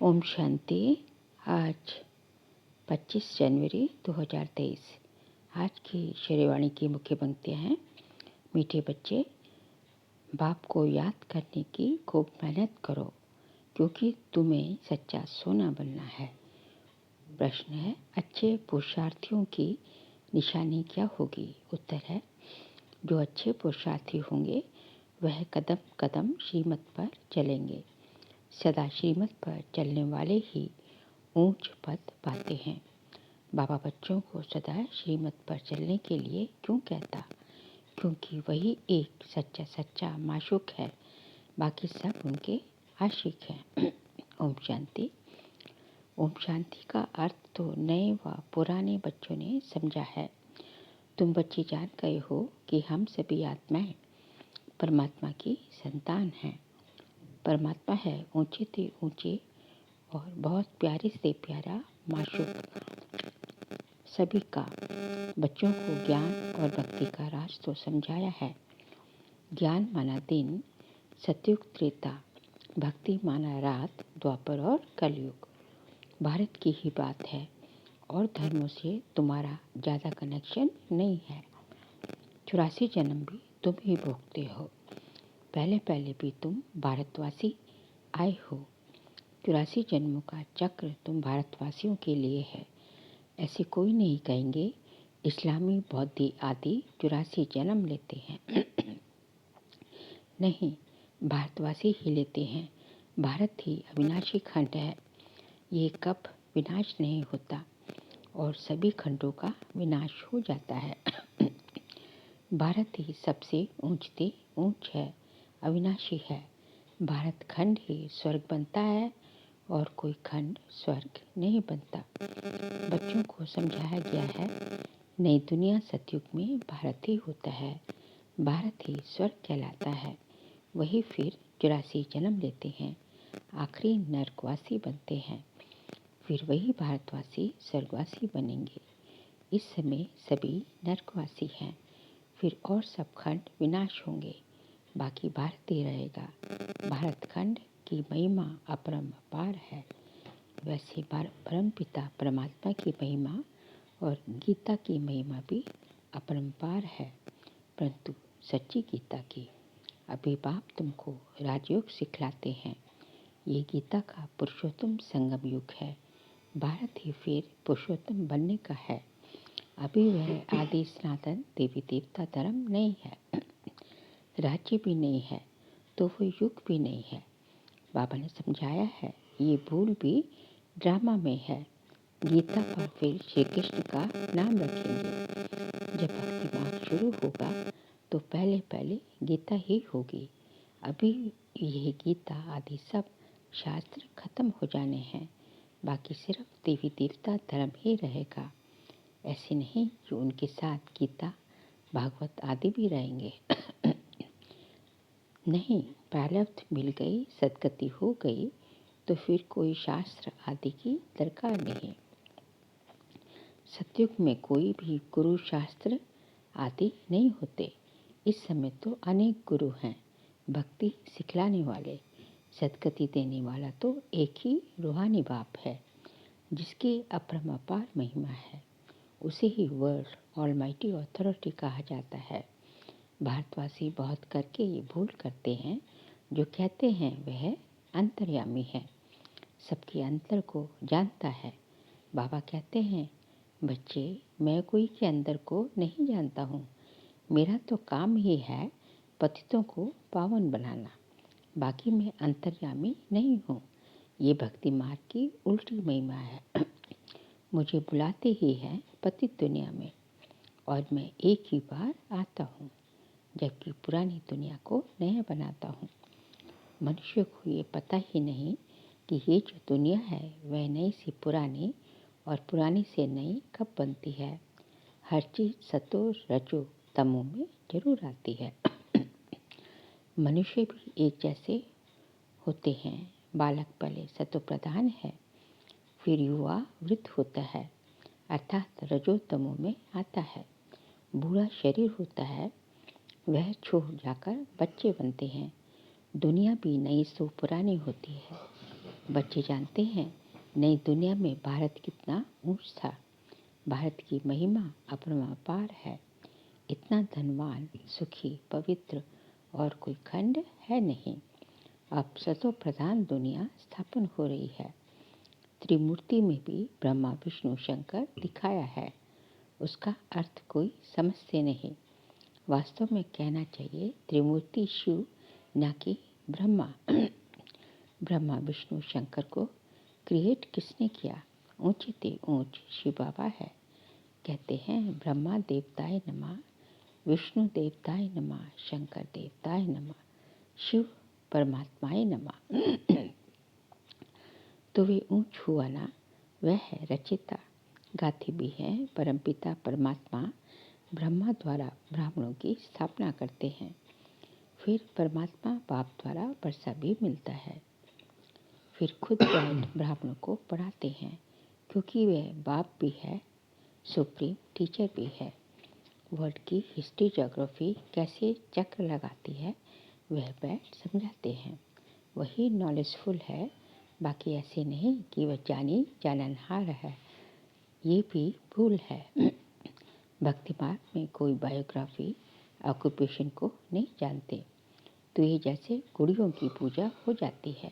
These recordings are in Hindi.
ओम शांति। आज 25 जनवरी 2023। आज की शेरवाणी की मुख्य पंक्तियाँ हैं। मीठे बच्चे, बाप को याद करने की खूब मेहनत करो, क्योंकि तुम्हें सच्चा सोना बनना है। प्रश्न है, अच्छे पुरुषार्थियों की निशानी क्या होगी? उत्तर है, जो अच्छे पुरुषार्थी होंगे वह कदम कदम श्रीमत पर चलेंगे। सदा श्रीमत पर चलने वाले ही ऊंच पद पाते हैं। बाबा बच्चों को सदा श्रीमत पर चलने के लिए क्यों कहता? क्योंकि वही एक सच्चा माशूक है, बाकी सब उनके आशिक हैं। ओम शांति। ओम शांति का अर्थ तो नए व पुराने बच्चों ने समझा है। तुम बच्चे जान गए हो कि हम सभी आत्माएं परमात्मा की संतान हैं। परमात्मा है ऊंचे से ऊंचे और बहुत प्यारे से प्यारा माशूक सभी का। बच्चों को ज्ञान और भक्ति का राज तो समझाया है। ज्ञान माना दिन, सतयुग त्रेता, भक्ति माना रात, द्वापर और कलयुग। भारत की ही बात है और धर्मों से तुम्हारा ज़्यादा कनेक्शन नहीं है। 84 जन्म भी तुम ही भोगते हो। पहले भी तुम भारतवासी आए हो। 84 जन्मों का चक्र तुम भारतवासियों के लिए है। ऐसे कोई नहीं कहेंगे इस्लामी बौद्धी आदि 84 जन्म लेते हैं। नहीं, भारतवासी ही लेते हैं। भारत ही अविनाशी खंड है। ये कब विनाश नहीं होता और सभी खंडों का विनाश हो जाता है। भारत ही सबसे ऊंचते ऊंच है, अविनाशी है। भारत खंड ही स्वर्ग बनता है और कोई खंड स्वर्ग नहीं बनता। बच्चों को समझाया गया है, नई दुनिया सतयुग में भारत ही होता है। भारत ही स्वर्ग कहलाता है। वही फिर 84 जन्म लेते हैं, आखिरी नरकवासी बनते हैं। फिर वही भारतवासी स्वर्गवासी बनेंगे। इस समय सभी नरकवासी हैं। फिर और सब खंड विनाश होंगे, बाकी भारत ही रहेगा। भारत खंड की महिमा अपरंपार है। वैसे परम पिता परमात्मा की महिमा और गीता की महिमा भी अपरंपार है, परंतु सच्ची गीता की। अभी बाप तुमको राजयोग सिखलाते हैं। ये गीता का पुरुषोत्तम संगम युग है। भारत ही फिर पुरुषोत्तम बनने का है। अभी वह आदि सनातन देवी देवता धर्म नहीं है, राज्य भी नहीं है, तो वो युग भी नहीं है। बाबा ने समझाया है, ये भूल भी ड्रामा में है। गीता पर फिर श्री कृष्ण का नाम रखेंगे। जब भक्ति मार्ग शुरू होगा तो पहले गीता ही होगी। अभी यह गीता आदि सब शास्त्र खत्म हो जाने हैं, बाकी सिर्फ देवी देवता धर्म ही रहेगा। ऐसे नहीं कि उनके साथ गीता भागवत आदि भी रहेंगे। नहीं, प्रारब्ध मिल गई, सदगति हो गई तो फिर कोई शास्त्र आदि की दरकार नहीं। सतयुग में कोई भी गुरु शास्त्र आदि नहीं होते। इस समय तो अनेक गुरु हैं, भक्ति सिखलाने वाले। सदगति देने वाला तो एक ही रूहानी बाप है, जिसकी अपरंपार महिमा है। उसे ही वर्ल्ड ऑलमाइटी अथॉरिटी कहा जाता है। भारतवासी बहुत करके ये भूल करते हैं, जो कहते हैं वह अंतर्यामी है, सबके अंतर को जानता है। बाबा कहते हैं, बच्चे, मैं कोई के अंदर को नहीं जानता हूँ। मेरा तो काम ही है पतितों को पावन बनाना, बाकी मैं अंतर्यामी नहीं हूँ। ये भक्ति मार्ग की उल्टी महिमा है। मुझे बुलाते ही हैं पतित दुनिया में और मैं एक ही बार आता हूँ, जबकि पुरानी दुनिया को नया बनाता हूँ। मनुष्य को ये पता ही नहीं कि ये जो दुनिया है वह नई से पुरानी और पुरानी से नई कब बनती है। हर चीज़ सतो रजो तमो में जरूर आती है। मनुष्य भी एक जैसे होते हैं। बालक पहले सतो प्रधान है, फिर युवा वृद्ध होता है, अर्थात रजो तमो में आता है। बूढ़ा शरीर होता है, वह छोड़ जाकर बच्चे बनते हैं। दुनिया भी नई सो पुरानी होती है। बच्चे जानते हैं नई दुनिया में भारत कितना ऊंच था। भारत की महिमा अपरंपार है। इतना धनवान, सुखी, पवित्र और कोई खंड है नहीं। अब सतो प्रधान दुनिया स्थापन हो रही है। त्रिमूर्ति में भी ब्रह्मा, विष्णु, शंकर दिखाया है। उसका अर्थ कोई समझते नहीं। वास्तव में कहना चाहिए त्रिमूर्ति शिव, न कि ब्रह्मा। ब्रह्मा, विष्णु, शंकर को क्रिएट किसने किया? ऊंचे ते ऊंच शिव बाबा है। कहते हैं ब्रह्मा देवताय नमः, विष्णु देवताय नमः, शंकर देवताय नमः, शिव परमात्माय नमः। तो वे ऊंच हुआ ना, वह है रचिता। गाथे भी हैं परमपिता परमात्मा ब्रह्मा द्वारा ब्राह्मणों की स्थापना करते हैं। फिर परमात्मा बाप द्वारा वर्षा भी मिलता है। फिर खुद बैठ ब्राह्मणों को पढ़ाते हैं, क्योंकि वह बाप भी है, सुप्रीम टीचर भी है। वर्ल्ड की हिस्ट्री, ज्योग्राफी कैसे चक्र लगाती है, वह बैठ समझाते हैं। वही नॉलेजफुल है, बाकी ऐसे नहीं कि वह जानी जाननहार है। ये भी भूल है। भक्ति मार्ग में कोई बायोग्राफी, ऑक्यूपेशन को नहीं जानते, तो ये जैसे गुड़ियों की पूजा हो जाती है।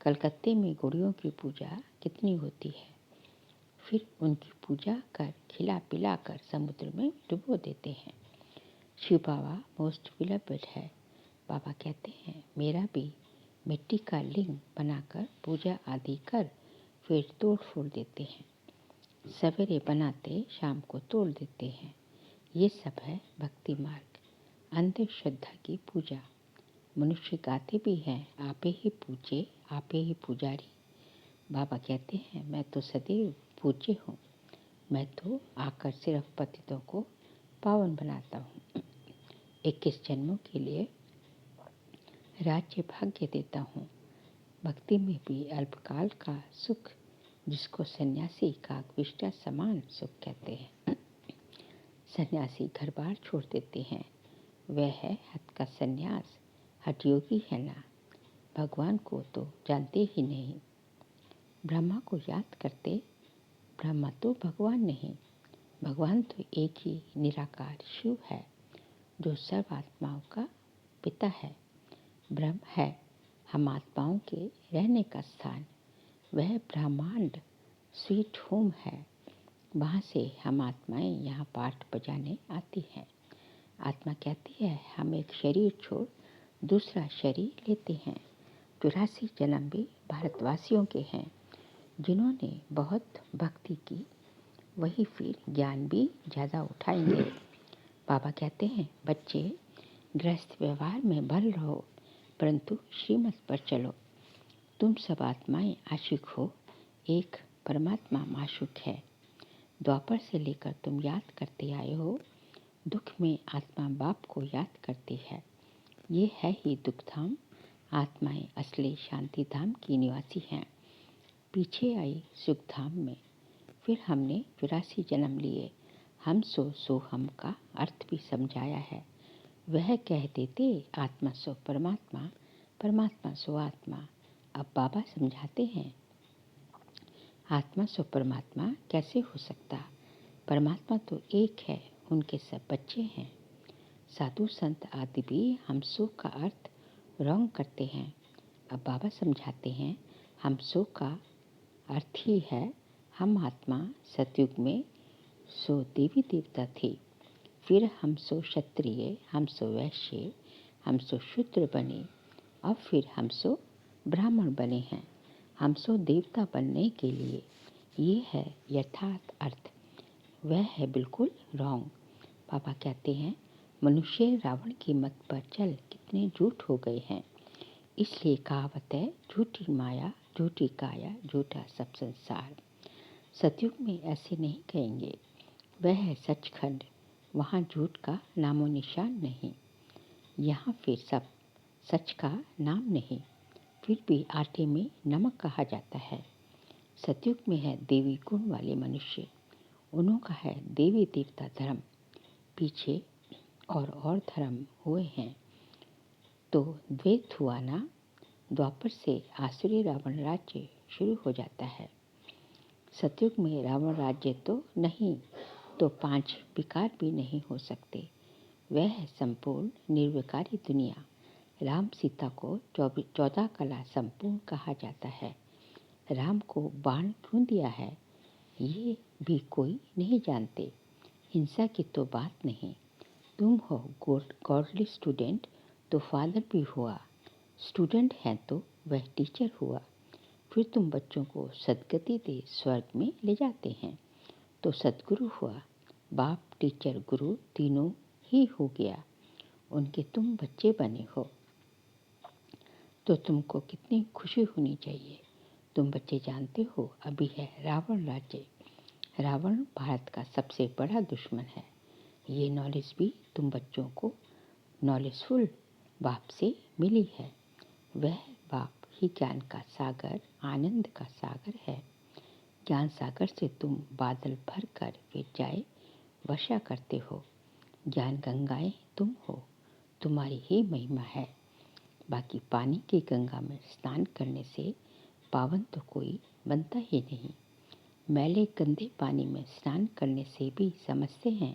कलकत्ते में गुड़ियों की पूजा कितनी होती है। फिर उनकी पूजा कर खिला पिला कर समुद्र में डुबो देते हैं। शिव बाबा मोस्ट बिलवेड है। बाबा कहते हैं मेरा भी मिट्टी का लिंग बनाकर पूजा आदि कर फिर तोड़ फोड़ देते हैं। सवेरे बनाते शाम को तोड़ देते हैं। ये सब है भक्ति मार्ग, अंधश्रद्धा की पूजा। मनुष्य गाते भी हैं आपे ही पूजे आपे ही पुजारी। बाबा कहते हैं मैं तो सदैव पूज्य हूँ। मैं तो आकर सिर्फ पतितों को पावन बनाता हूँ। 21 जन्मों के लिए राज्य भाग्य देता हूँ। भक्ति में भी अल्पकाल का सुख, जिसको सन्यासी का विष्टा समान सुख कहते हैं। सन्यासी घर बार छोड़ देते हैं, वह है हठ का सन्यास। हठ योगी है ना, भगवान को तो जानते ही नहीं। ब्रह्मा को याद करते, ब्रह्मा तो भगवान नहीं। भगवान तो एक ही निराकार शिव है, जो सर्व आत्माओं का पिता है। ब्रह्म है हम आत्माओं के रहने का स्थान। वह ब्रह्मांड स्वीट होम है। वहाँ से हम आत्माएं यहाँ पाठ बजाने आती हैं। आत्मा कहती है हम एक शरीर छोड़ दूसरा शरीर लेते हैं। 84 जन्म भी भारतवासियों के हैं, जिन्होंने बहुत भक्ति की, वही फिर ज्ञान भी ज़्यादा उठाएंगे। बाबा कहते हैं बच्चे गृहस्थ व्यवहार में भल रहो, परंतु श्रीमत पर चलो। तुम सब आत्माएं आशिक हो, एक परमात्मा माशूक है। द्वापर से लेकर तुम याद करते आए हो, दुख में आत्मा बाप को याद करती है। ये है ही दुख धाम। आत्माएं असली शांति धाम की निवासी हैं। पीछे आई सुख धाम में। फिर हमने 84 जन्म लिए। हम सो हम का अर्थ भी समझाया है। वह कह देते आत्मा सो परमात्मा, परमात्मा सो आत्मा। अब बाबा समझाते हैं आत्मा सो परमात्मा कैसे हो सकता। परमात्मा तो एक है, उनके सब बच्चे हैं। साधु संत आदि भी हम सो का अर्थ रॉन्ग करते हैं। अब बाबा समझाते हैं हम सो का अर्थ ही है हम आत्मा सतयुग में सो देवी देवता थे। फिर हम सो क्षत्रिय, हम सो वैश्य, हम सो शूद्र बने। अब फिर हम सो ब्राह्मण बने हैं। हम सो देवता बनने के लिए। ये है यथार्थ अर्थ। वह है बिल्कुल रॉन्ग। पापा कहते हैं मनुष्य रावण की मत पर चल कितने झूठ हो गए हैं। इसलिए कहावत है झूठी माया झूठी काया झूठा सब संसार। सतयुग में ऐसे नहीं कहेंगे। वह है सचखंड, वहाँ झूठ का नामो निशान नहीं। यहाँ फिर सब सच का नाम नहीं, फिर भी आटे में नमक कहा जाता है। सतयुग में है देवी गुण वाले मनुष्य, उन्हों का है देवी देवता धर्म। पीछे और धर्म हुए हैं तो द्वैत हुआ ना। द्वापर से आसुरी रावण राज्य शुरू हो जाता है। सतयुग में रावण राज्य तो नहीं तो 5 विकार भी नहीं हो सकते। वह है संपूर्ण निर्विकारी दुनिया। राम सीता को 14 कला संपूर्ण कहा जाता है। राम को बाण क्यों दिया है ये भी कोई नहीं जानते। हिंसा की तो बात नहीं। तुम हो गॉडली स्टूडेंट तो फादर भी हुआ। स्टूडेंट है तो वह टीचर हुआ। फिर तुम बच्चों को सद्गति दे स्वर्ग में ले जाते हैं तो सद्गुरु हुआ। बाप टीचर गुरु तीनों ही हो गया। उनके तुम बच्चे बने हो तो तुमको कितनी खुशी होनी चाहिए। तुम बच्चे जानते हो अभी है रावण राज्य। रावण भारत का सबसे बड़ा दुश्मन है। ये नॉलेज भी तुम बच्चों को नॉलेजफुल बाप से मिली है। वह बाप ही ज्ञान का सागर, आनंद का सागर है। ज्ञान सागर से तुम बादल भर कर फिर जाए वर्षा करते हो। ज्ञान गंगाएं तुम हो, तुम्हारी ही महिमा है। बाकी पानी की गंगा में स्नान करने से पावन तो कोई बनता ही नहीं। मैले गंदे पानी में स्नान करने से भी समझते हैं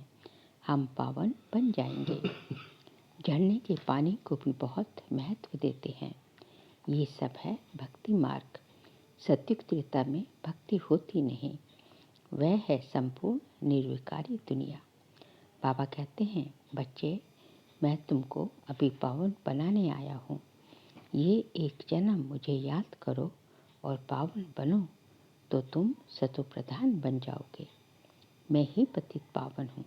हम पावन बन जाएंगे। झरने के पानी को भी बहुत महत्व देते हैं। ये सब है भक्ति मार्ग। सतयुग त्रेता में भक्ति होती नहीं। वह है संपूर्ण निर्विकारी दुनिया। बाबा कहते हैं बच्चे मैं तुमको अभी पावन बनाने आया हूँ। ये एक जन्म मुझे याद करो और पावन बनो तो तुम सतोप्रधान बन जाओगे। मैं ही पतित पावन हूँ।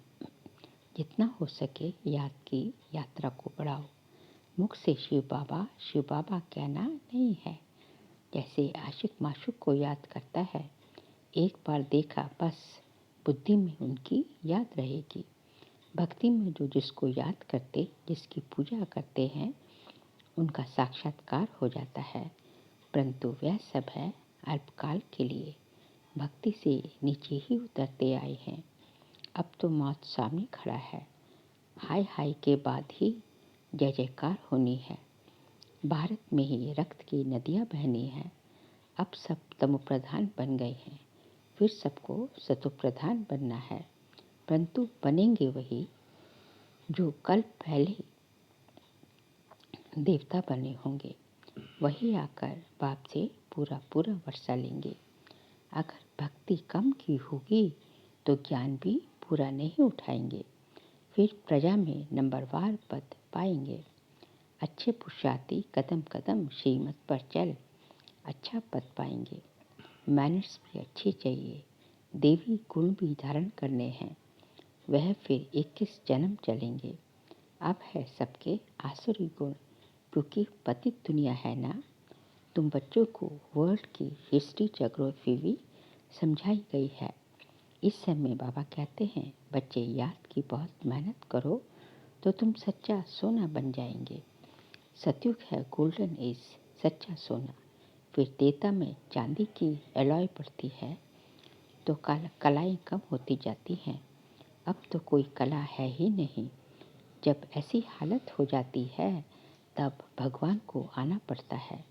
जितना हो सके याद की यात्रा को बढ़ाओ। मुख से शिव बाबा कहना नहीं है। जैसे आशिक माशूक को याद करता है, एक बार देखा बस बुद्धि में उनकी याद रहेगी। भक्ति में जो जिसको याद करते, जिसकी पूजा करते हैं, उनका साक्षात्कार हो जाता है। परंतु वह सब है अल्पकाल के लिए। भक्ति से नीचे ही उतरते आए हैं। अब तो मौत सामने खड़ा है। हाय हाय के बाद ही जय जयकार होनी है। भारत में ही रक्त की नदियाँ बहनी हैं। अब सब तमोप्रधान बन गए हैं। फिर सबको सतोप्रधान बनना है। परंतु बनेंगे वही जो कल पहले देवता बने होंगे। वही आकर बाप से पूरा वर्षा लेंगे। अगर भक्ति कम की होगी तो ज्ञान भी पूरा नहीं उठाएंगे। फिर प्रजा में नंबरवार पद पाएंगे। अच्छे पुरुषार्थी कदम कदम श्रीमत पर चल अच्छा पद पाएंगे। मैनर्स भी अच्छे चाहिए। देवी गुण भी धारण करने हैं। वह फिर 21 जन्म चलेंगे। अब है सबके आसुरी गुण क्योंकि पतित दुनिया है ना। तुम बच्चों को वर्ल्ड की हिस्ट्री ज्योग्राफी भी समझाई गई है। इस समय बाबा कहते हैं बच्चे याद की बहुत मेहनत करो तो तुम सच्चा सोना बन जाएंगे। सतयुग है गोल्डन एज, सच्चा सोना। फिर त्रेता में चांदी की एलॉय पड़ती है तो कलाएं कम होती जाती हैं। अब तो कोई कला है ही नहीं। जब ऐसी हालत हो जाती है तब भगवान को आना पड़ता है।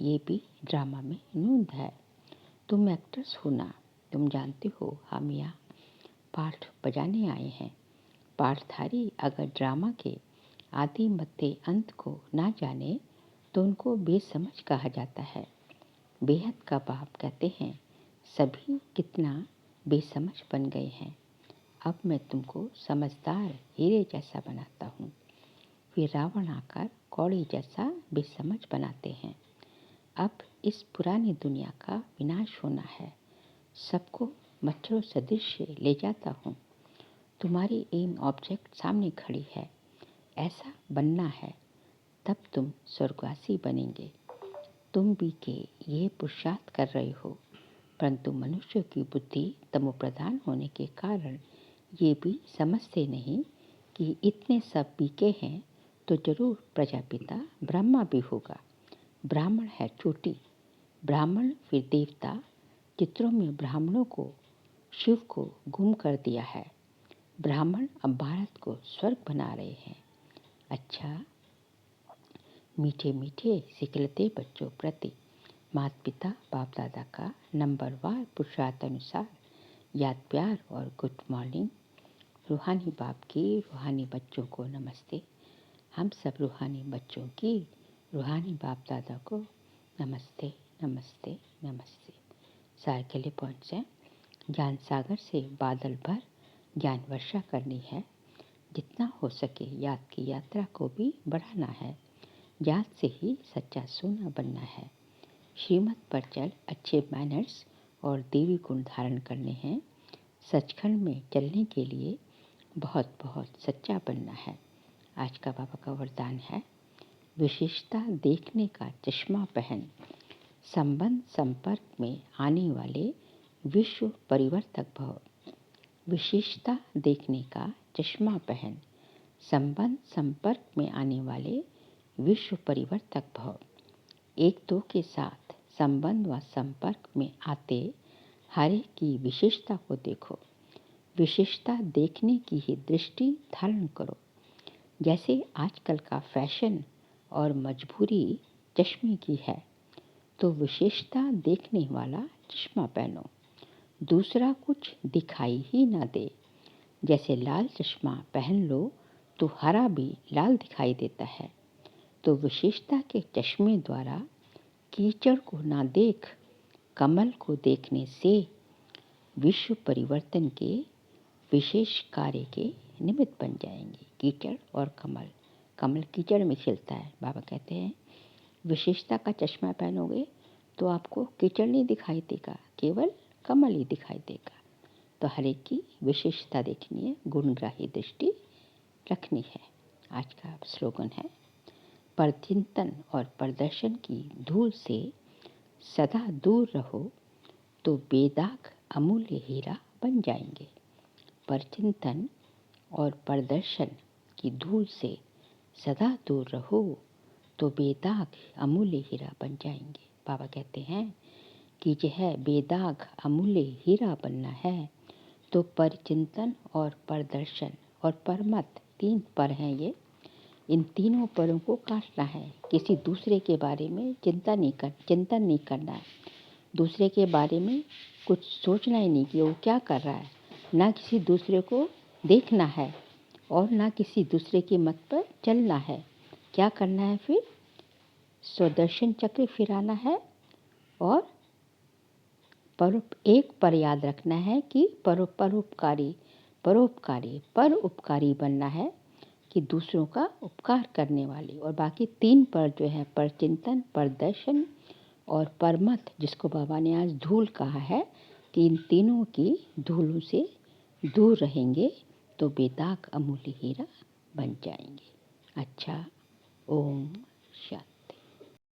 ये भी ड्रामा में नूंद है। तुम एक्टर्स हो ना, तुम जानते हो हम यहाँ पाठ बजाने आए हैं। पाठधारी अगर ड्रामा के आदि मध्य अंत को ना जाने तो उनको बेसमझ कहा जाता है। बेहद का बाप कहते हैं सभी कितना बेसमझ बन गए हैं। अब मैं तुमको समझदार हीरे जैसा बनाता हूँ। फिर रावण आकर कौड़ी जैसा बेसमझ बनाते हैं। अब इस पुरानी दुनिया का विनाश होना है। सबको मच्छरों सदृश ले जाता हूँ। तुम्हारी एम ऑब्जेक्ट सामने खड़ी है। ऐसा बनना है तब तुम स्वर्गवासी बनेंगे। तुम भी के ये पुरुषार्थ कर रहे हो, परंतु मनुष्य की बुद्धि तमोप्रधान होने के कारण ये भी समझते नहीं कि इतने सब बीके हैं तो जरूर प्रजापिता ब्रह्मा भी होगा। ब्राह्मण है चोटी, ब्राह्मण फिर देवता। चित्रों में ब्राह्मणों को शिव को गुम कर दिया है। ब्राह्मण अब भारत को स्वर्ग बना रहे हैं। अच्छा, मीठे मीठे सिखलते बच्चों प्रति माता पिता बाप दादा का नंबरवार पुरुषार्थानुसार याद प्यार और गुड मॉर्निंग। रूहानी बाप की रूहानी बच्चों को नमस्ते। हम सब रूहानी बच्चों की रूहानी बाप दादा को नमस्ते नमस्ते नमस्ते। सार के लिए पॉइंट्स हैं। ज्ञान सागर से बादल भर ज्ञान वर्षा करनी है। जितना हो सके याद की यात्रा को भी बढ़ाना है। याद से ही सच्चा सोना बनना है। श्रीमत पर चल अच्छे मैनर्स और देवी गुण धारण करने हैं। सचखंड में चलने के लिए बहुत बहुत सच्चा बनना है। आज का बाबा का वरदान है, विशेषता देखने का चश्मा पहन। संबंध संपर्क में आने वाले विश्व परिवर्तक भव। विशेषता देखने का चश्मा पहन। संबंध संपर्क में आने वाले विश्व परिवर्तक भव। एक दो के साथ संबंध व संपर्क में आते हर एक की विशेषता को देखो। विशेषता देखने की ही दृष्टि धारण करो। जैसे आजकल का फैशन और मजबूरी चश्मे की है, तो विशेषता देखने वाला चश्मा पहनो। दूसरा कुछ दिखाई ही ना दे। जैसे लाल चश्मा पहन लो तो हरा भी लाल दिखाई देता है, तो विशेषता के चश्मे द्वारा कीचड़ को ना देख कमल को देखने से विश्व परिवर्तन के विशेष कार्य के निमित्त बन जाएंगे। कीचड़ और कमल, कमल कीचड़ में खिलता है। बाबा कहते हैं विशेषता का चश्मा पहनोगे तो आपको कीचड़ नहीं दिखाई देगा, केवल कमल ही दिखाई देगा। तो हर एक की विशेषता देखनी है, गुणग्राही दृष्टि रखनी है। आज का स्लोगन है, परचिंतन और प्रदर्शन की धूल से सदा दूर रहो तो बेदाग अमूल्य हीरा बन जाएंगे। परचिंतन और प्रदर्शन की धूल से सदा दूर रहो तो बेदाग अमूल्य हीरा बन जाएंगे। बाबा कहते हैं कि यह बेदाग अमूल्य हीरा बनना है तो परचिंतन और प्रदर्शन और परमत, 3 पर हैं ये। इन तीनों परों को काटना है। किसी दूसरे के बारे में चिंतन नहीं करना है। दूसरे के बारे में कुछ सोचना ही नहीं कि वो क्या कर रहा है। ना किसी दूसरे को देखना है और ना किसी दूसरे की मत पर चलना है। क्या करना है फिर? स्वदर्शन चक्र फिराना है और एक पर याद रखना है कि परोपकारी बनना है कि दूसरों का उपकार करने वाले। और बाकी 3 पर जो है, परचिंतन, प्रदर्शन और परमत, जिसको बाबा ने आज धूल कहा है, कि इन तीनों की धूलों से दूर रहेंगे तो बेदाग अमूल्य हीरा बन जाएंगे। अच्छा, ओम शांति।